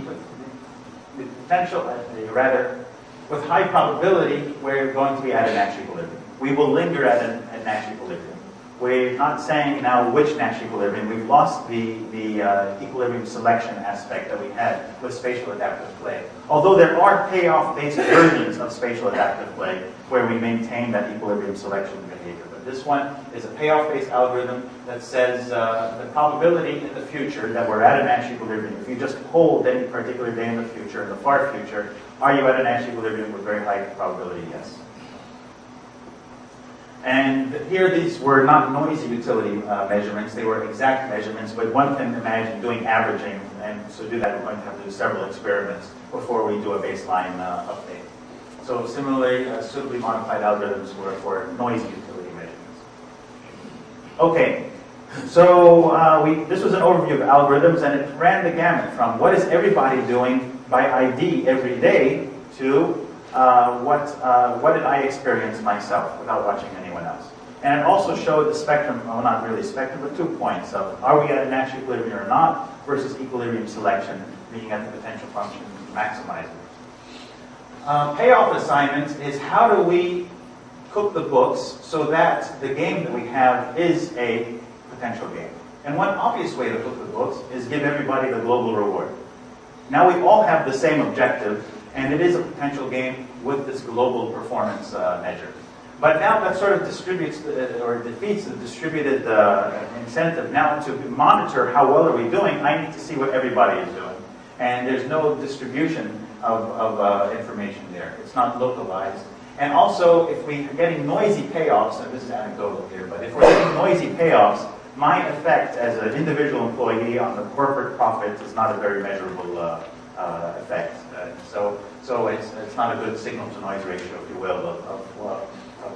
potential, rather, with high probability, we're going to be at a Nash equilibrium. We will linger at a Nash equilibrium. We're not saying now which Nash equilibrium. We've lost the equilibrium selection aspect that we had with spatial adaptive play. Although there are payoff-based versions of spatial adaptive play where we maintain that equilibrium selection behavior. But This one is a payoff-based algorithm that says the probability in the future that we're at a Nash equilibrium. If you just hold any particular day in the future, in the far future, are you at a Nash equilibrium with very high probability? Yes. And here these were not noisy utility measurements, they were exact measurements, but one can imagine doing averaging, and so to do that we're going to have to do several experiments before we do a baseline update. So similarly, suitably modified algorithms were for noisy utility measurements. Okay, so this was an overview of algorithms, and it ran the gamut from what is everybody doing by ID every day to what did I experience myself without watching anyone else. And it also showed the spectrum, well not really spectrum, but 2 points of are we at a Nash equilibrium or not versus equilibrium selection, being at the potential function maximizer. Payoff assignment is how do we cook the books so that the game that we have is a potential game. And one obvious way to cook the books is give everybody the global reward. Now we all have the same objective, and it is a potential game with this global performance measure. But now that sort of distributes or defeats the distributed incentive. Now to monitor how well are we doing, I need to see what everybody is doing. And there's no distribution of information there. It's not localized. And also, if we're getting noisy payoffs, and this is anecdotal here, but if we're getting noisy payoffs, my effect as an individual employee on the corporate profit is not a very measurable effect. So it's not a good signal-to-noise ratio, if you will, of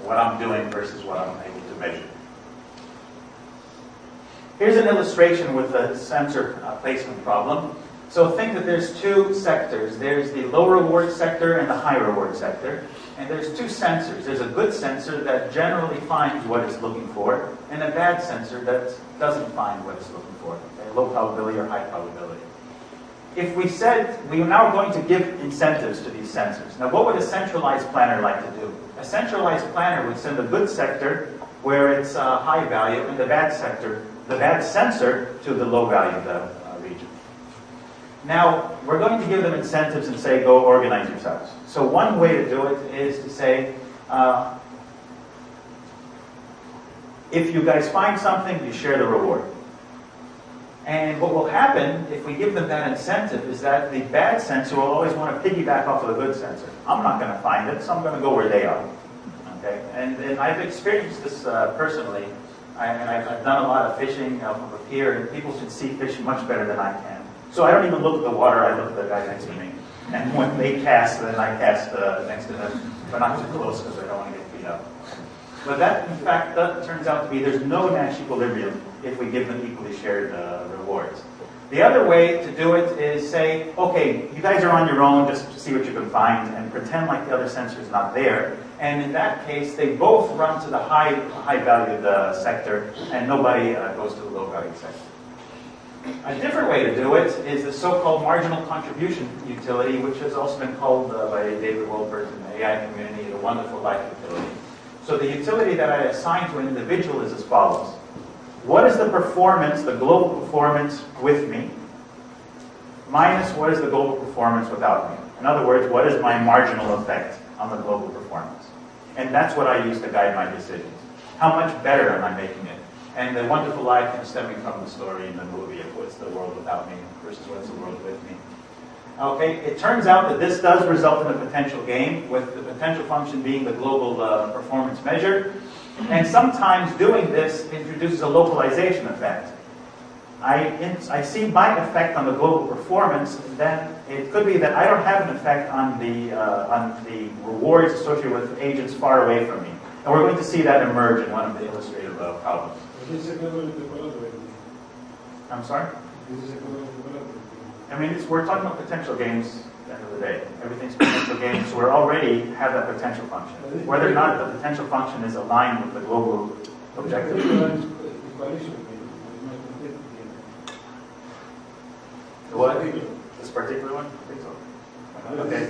what I'm doing versus what I'm able to measure. Here's an illustration with the sensor placement problem. So think that there's two sectors. There's the low reward sector and the high reward sector. And there's two sensors. There's a good sensor that generally finds what it's looking for, and a bad sensor that doesn't find what it's looking for, okay? Low probability or high probability. If we said we are now going to give incentives to these sensors, now what would a centralized planner like to do? A centralized planner would send the good sector where it's high value, and the bad sector, the bad sensor, to the low value region. Now, we're going to give them incentives and say, go organize yourselves. So one way to do it is to say, if you guys find something, you share the reward. And what will happen if we give them that incentive is that the bad sensor will always want to piggyback off of the good sensor. I'm not going to find it, so I'm going to go where they are. Okay? And I've experienced this personally. I've done a lot of fishing up here, and people can see fish much better than I can. So I don't even look at the water, I look at the guy next to me. And when they cast, then I cast next to them, but not too close because I don't want to get beat up. But that, in fact, that turns out to be there's no Nash equilibrium if we give them equally shared rewards. The other way to do it is say, okay, you guys are on your own, just see what you can find, and pretend like the other sensor is not there. And in that case, they both run to the high-valued sector, and nobody goes to the low-valued sector. A different way to do it is the so-called marginal contribution utility, which has also been called by David Wolpert in the AI community the wonderful life utility. So the utility that I assign to an individual is as follows. What is the performance, the global performance with me, minus what is the global performance without me? In other words, what is my marginal effect on the global performance? And that's what I use to guide my decisions. How much better am I making it? And the wonderful life is stemming from the story in the movie of what's the world without me versus what's the world with me. Okay, it turns out that this does result in a potential game, with the potential function being the global performance measure. And sometimes doing this introduces a localization effect. I see my effect on the global performance, then it could be that I don't have an effect on the rewards associated with agents far away from me. And we're going to see that emerge in one of the illustrative problems. This is equivalent to development. I'm sorry? This is equivalent to development. I mean, we're talking about potential games at the end of the day. Everything's potential games, so we already have that potential function. Whether or not the potential function is aligned with the global objective. What? This particular one? I think so. Okay.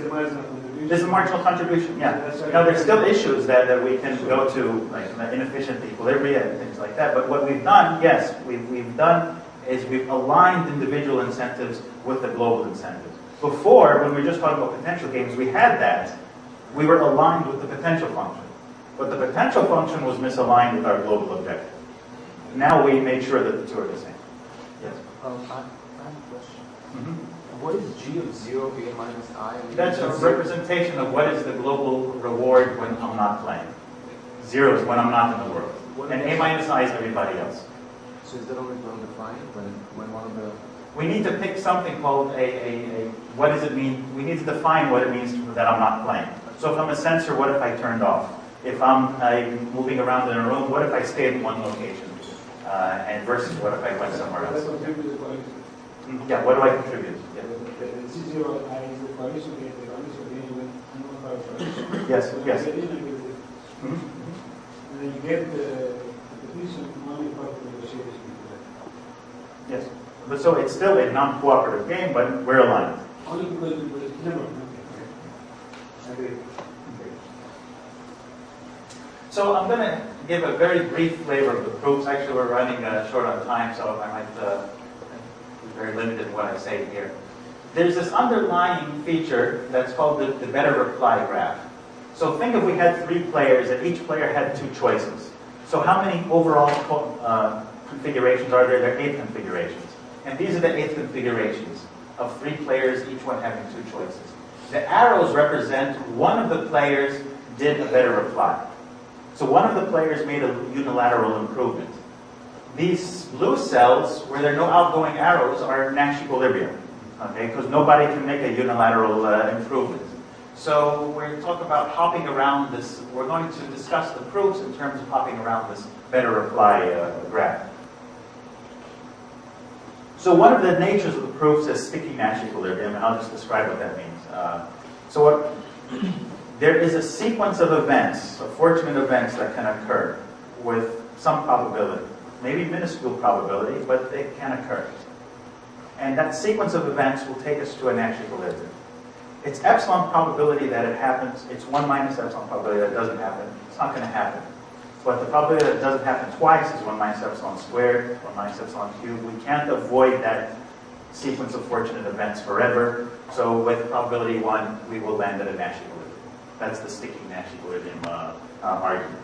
This is a marginal contribution, yeah. Now, there's still issues that we can go to, like inefficient equilibria and things like that. But what we've done, yes, we've done is we've aligned individual incentives with the global incentives. Before, when we were just talking about potential games, we had that. We were aligned with the potential function. But the potential function was misaligned with our global objective. Now we made sure that the two are the same. Yes? I have a question. Mhm. What is G of 0, A minus I? That's a representation of what is the global reward when I'm not playing. 0 is when I'm not in the world. And A minus I is everybody else. So is that always well defined when one of the... We need to pick something called what does it mean? We need to define what it means that I'm not playing. So if I'm a sensor, what if I turned off? If I'm moving around in a room, what if I stayed in one location? And versus what if I went somewhere else? That's what contributes to the coalition. Yeah, what do I contribute? Yeah. The C0 I is the coalition game, the coalition game with no coalition. Yes, So yes. you get in and get it. Mhm. And then you get the depletion only part of the negotiation. Yes. But so it's still a non-cooperative game, but we're aligned. Only because it's never. I agree. So I'm going to give a very brief flavor of the proofs. Actually, we're running short on time, so I might be very limited in what I say here. There's this underlying feature that's called the better reply graph. So think if we had 3 players and each player had 2 choices. So how many overall configurations are there? There are 8 configurations. And these are the 8 configurations of 3 players, each one having 2 choices. The arrows represent one of the players did a better reply. So one of the players made a unilateral improvement. These blue cells, where there are no outgoing arrows, are Nash equilibrium, okay? Because nobody can make a unilateral improvement. So we're talking about hopping around this. We're going to discuss the proofs in terms of hopping around this better reply graph. So one of the natures of the proofs is sticky Nash equilibrium, and I'll just describe what that means. There is a sequence of events, of fortunate events that can occur with some probability, maybe minuscule probability, but they can occur. And that sequence of events will take us to a Nash equilibrium. It's epsilon probability that it happens. It's 1 minus epsilon probability that it doesn't happen. It's not going to happen. But the probability that it doesn't happen twice is 1 minus epsilon squared, 1 minus epsilon cubed. We can't avoid that sequence of fortunate events forever. So with probability 1, we will land at a Nash equilibrium. That's the sticky Nash equilibrium argument.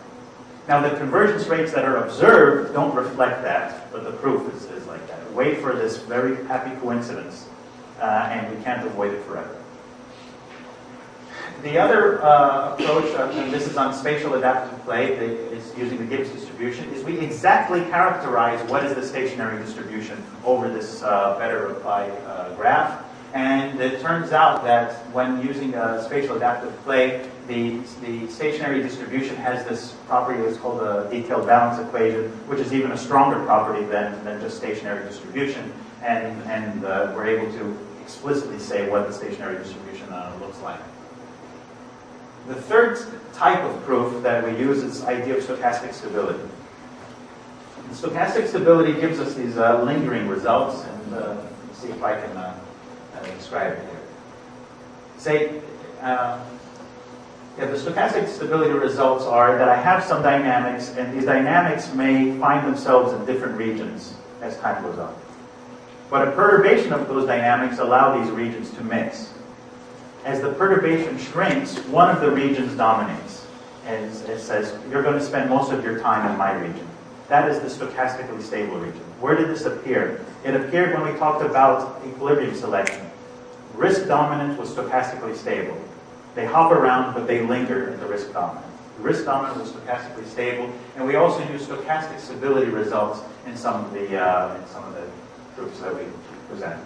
Now the convergence rates that are observed don't reflect that, but the proof is like that. Wait for this very happy coincidence, and we can't avoid it forever. The other approach, and this is on spatial adaptive play, is using the Gibbs distribution, is we exactly characterize what is the stationary distribution over this better reply graph. And it turns out that when using spatial adaptive play, the stationary distribution has this property that's called a detailed balance equation, which is even a stronger property than just stationary distribution. And we're able to explicitly say what the stationary distribution looks like. The third type of proof that we use is the idea of stochastic stability. And stochastic stability gives us these lingering results, and let's see if I can describe it here. Say, the stochastic stability results are that I have some dynamics, and these dynamics may find themselves in different regions as time goes on. But a perturbation of those dynamics allow these regions to mix. As the perturbation shrinks, one of the regions dominates. And it says, you're going to spend most of your time in my region. That is the stochastically stable region. Where did this appear? It appeared when we talked about equilibrium selection. Risk dominant was stochastically stable. They hop around, but they linger at the risk dominant. The risk dominant was stochastically stable, and we also use stochastic stability results in some of the proofs that we presented.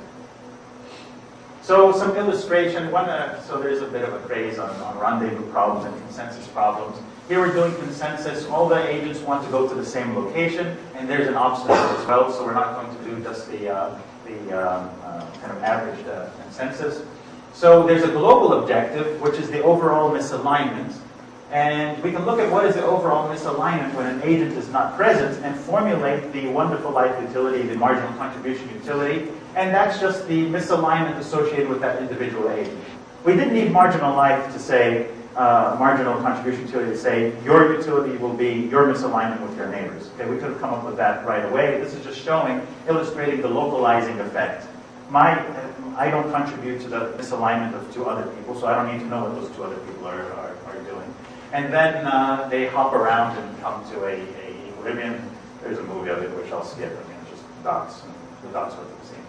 So some illustration. So there's a bit of a craze on rendezvous problems and consensus problems. Here we're doing consensus. All the agents want to go to the same location, and there's an obstacle as well. So we're not going to do just the kind of averaged consensus. So there's a global objective, which is the overall misalignment. And we can look at what is the overall misalignment when an agent is not present and formulate the wonderful life utility, the marginal contribution utility. And that's just the misalignment associated with that individual agent. We didn't need marginal life to say, marginal contribution utility to say, your utility will be your misalignment with your neighbors. Okay, we could have come up with that right away. This is just showing, illustrating the localizing effect. I don't contribute to the misalignment of 2 other people, so I don't need to know what those 2 other people are doing. and then they hop around and come to a equilibrium. There's a movie of it which I'll skip. I mean, it's just dots. The dots go to the same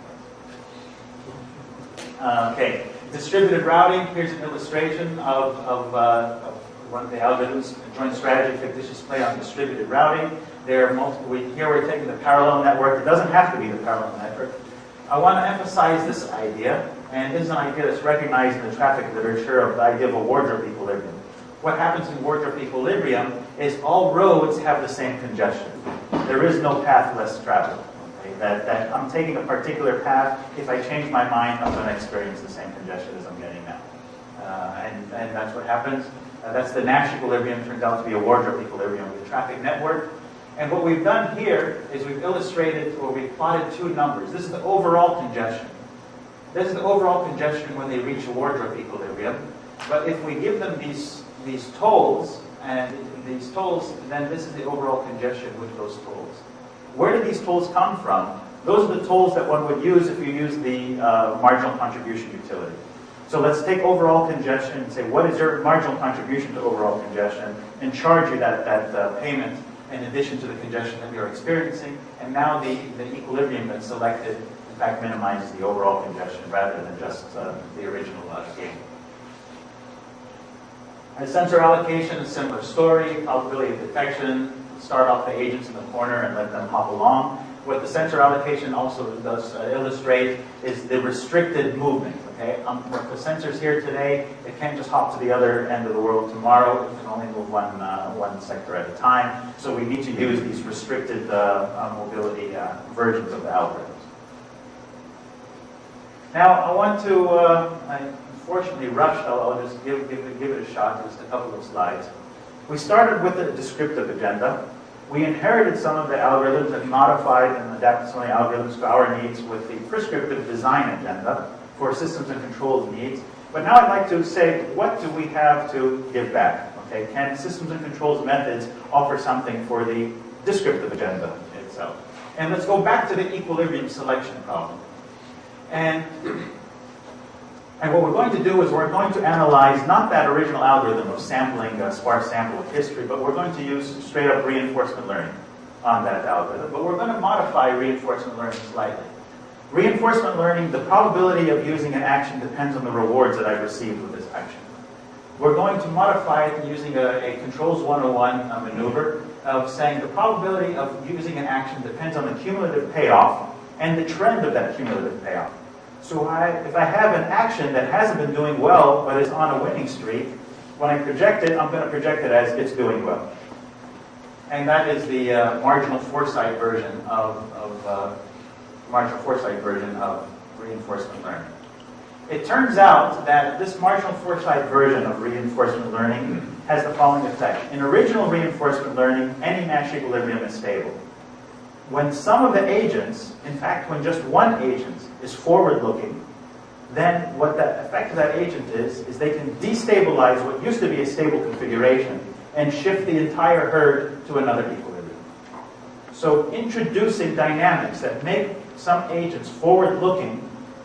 place. Okay, distributed routing. Here's an illustration of one of the algorithms, joint strategy, fictitious play on distributed routing. There are multiple. Here we're taking the parallel network. It doesn't have to be the parallel network. I want to emphasize this idea, and this is an idea that's recognized in the traffic literature of the idea of a wardrobe equilibrium. What happens in wardrobe equilibrium is all roads have the same congestion. There is no path less traveled. Okay? That I'm taking a particular path. If I change my mind, I'm going to experience the same congestion as I'm getting now. And that's what happens. That's the Nash equilibrium. Turns out to be a wardrobe equilibrium with a traffic network. And what we've done here is we've illustrated, or we've plotted two numbers. This is the overall congestion. This is the overall congestion when they reach a wardrobe equilibrium. But if we give them these tolls, and these tolls, then this is the overall congestion with those tolls. Where do these tolls come from? Those are the tolls that one would use if you use the marginal contribution utility. So let's take overall congestion and say, what is your marginal contribution to overall congestion, and charge you that payment in addition to the congestion that we are experiencing. And now the equilibrium that's selected, in fact, minimizes the overall congestion rather than just the original gain. And sensor allocation, a similar story. Probability of detection, start off the agents in the corner and let them hop along. What the sensor allocation also does illustrate is the restricted movement. Okay, with the sensors here today, it can't just hop to the other end of the world tomorrow. It can only move one sector at a time. So we need to use these restricted mobility versions of the algorithms. Now, I want to, I unfortunately rushed, I'll just give it a shot, just a couple of slides. We started with a descriptive agenda. We inherited some of the algorithms and modified and adapted some of the algorithms to our needs with the prescriptive design agenda for systems and controls needs. But now I'd like to say, what do we have to give back? Okay, can systems and controls methods offer something for the descriptive agenda itself? And let's go back to the equilibrium selection problem. And what we're going to do is we're going to analyze not that original algorithm of sampling a sparse sample of history, but we're going to use straight up reinforcement learning on that algorithm. But we're going to modify reinforcement learning slightly. Reinforcement learning, the probability of using an action depends on the rewards that I've received with this action. We're going to modify it using a controls 101 maneuver of saying the probability of using an action depends on the cumulative payoff and the trend of that cumulative payoff. So if I have an action that hasn't been doing well, but is on a winning streak, when I project it, I'm going to project it as it's doing well. And that is the marginal foresight version of reinforcement learning. It turns out that this marginal foresight version of reinforcement learning has the following effect. In original reinforcement learning, any Nash equilibrium is stable. When some of the agents, in fact, when just one agent is forward-looking, then what the effect of that agent is they can destabilize what used to be a stable configuration and shift the entire herd to another equilibrium. So introducing dynamics that make some agents forward-looking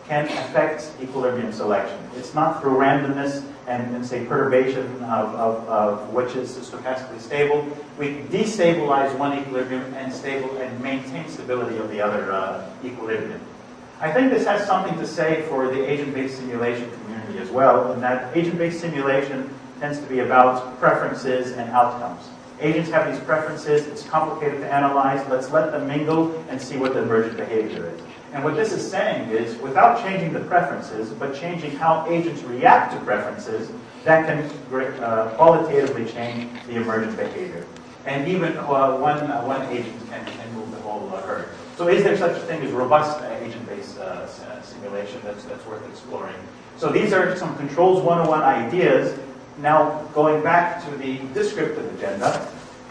can affect equilibrium selection. It's not through randomness and say perturbation of which is stochastically stable. We destabilize one equilibrium and maintain stability of the other equilibrium. I think this has something to say for the agent-based simulation community as well, in that agent-based simulation tends to be about preferences and outcomes. Agents have these preferences, it's complicated to analyze, let's let them mingle and see what the emergent behavior is. And what this is saying is, without changing the preferences, but changing how agents react to preferences, that can qualitatively change the emergent behavior. And even one agent can move the whole herd. So is there such a thing as robust agent-based simulation that's worth exploring? So these are some Controls 101 ideas. Now going back to the descriptive agenda.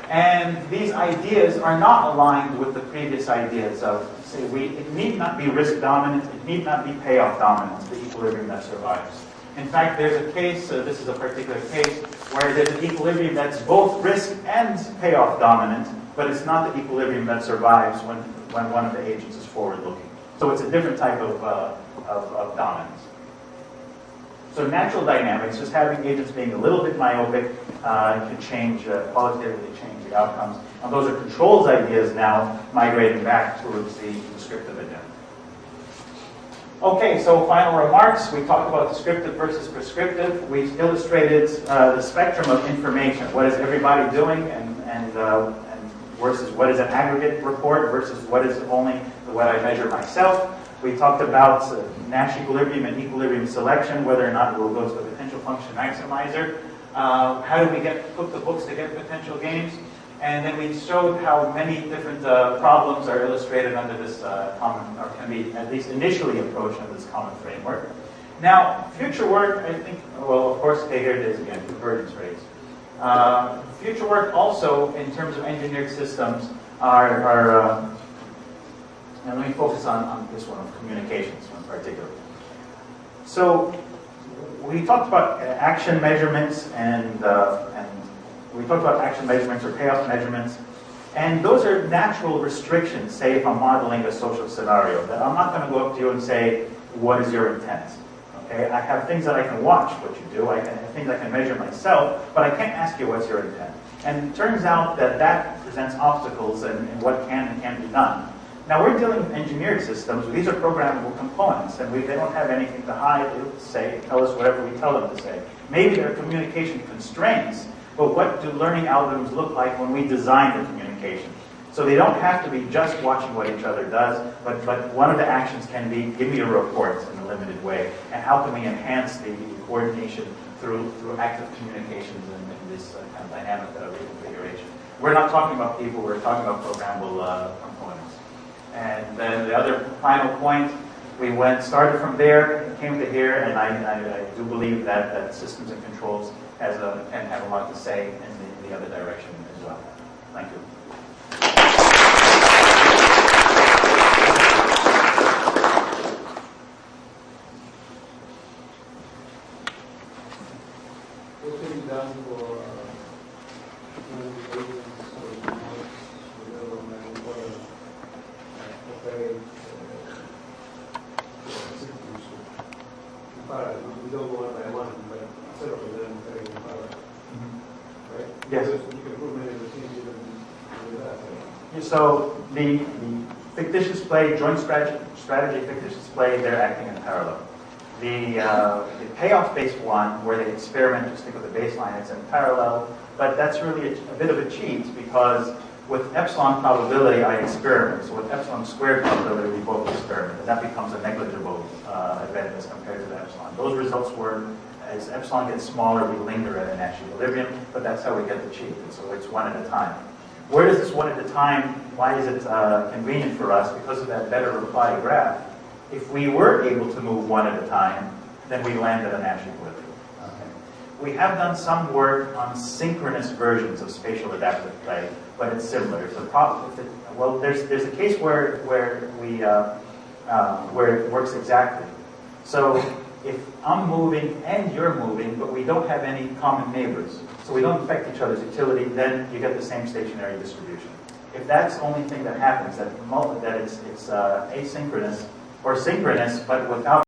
And these ideas are not aligned with the previous ideas of, say, it need not be risk dominant, it need not be payoff dominant, the equilibrium that survives. In fact, there's a case, this is a particular case, where there's an equilibrium that's both risk and payoff dominant, but it's not the equilibrium that survives when one of the agents is forward-looking. So it's a different type of dominance. So natural dynamics, just having agents being a little bit myopic, can change, qualitatively change the outcomes. And those are controls ideas now migrating back towards the descriptive agenda. Okay, so final remarks. We talked about descriptive versus prescriptive. We've illustrated the spectrum of information. What is everybody doing, and versus what is an aggregate report versus what is only what I measure myself. We talked about Nash equilibrium and equilibrium selection, whether or not we'll go to the potential function maximizer. How do we hook the books to get potential gains? And then we showed how many different problems are illustrated under this common, or can be at least initially approached under this common framework. Now, future work, I think, well, of course, okay, here it is again, convergence rates. Future work also, in terms of engineered systems, are and let me focus on this one, of communications in particular. So, we talked about action measurements and we talked about action measurements or payoff measurements, and those are natural restrictions, say if I'm modeling a social scenario, that I'm not going to go up to you and say, what is your intent? Okay, I have things that I can watch what you do, I have things I can measure myself, but I can't ask you what's your intent. And it turns out that that presents obstacles in what can and can't be done. Now we're dealing with engineered systems, these are programmable components, and they don't have anything to hide, say, tell us whatever we tell them to say. Maybe there are communication constraints, but what do learning algorithms look like when we design the communication? So they don't have to be just watching what each other does, but one of the actions can be, give me a report in a limited way, and how can we enhance the coordination through active communications and this kind of dynamic reconfiguration. We're not talking about people, we're talking about programmable components. And then the other final point, we started from there, came to here, and I do believe that systems and controls can have a lot to say in the other direction as well. Thank you. What can be done for we don't go one by one, but instead of them in parallel, right? Yes. So you can prove many of the things you can do that. Right? So the fictitious play, joint strategy fictitious play, they're acting in parallel. The payoff-based one, where they experiment to stick with the baseline, it's in parallel, but that's really a bit of a cheat because with epsilon probability, I experiment. So with epsilon squared probability, we both experiment, and that becomes a negligible event as compared to the epsilon. Those results were, as epsilon gets smaller, we linger at a Nash equilibrium, but that's how we get the cheat. And so it's one at a time. Where does this one at a time, why is it convenient for us? Because of that better reply graph. If we were able to move one at a time, then we land at a Nash equilibrium. Okay. We have done some work on synchronous versions of spatial adaptive play, but it's similar. It's a problem. Well, there's a case where it works exactly. So if I'm moving and you're moving, but we don't have any common neighbors, so we don't affect each other's utility, then you get the same stationary distribution. If that's the only thing that happens, that it's asynchronous or synchronous, but without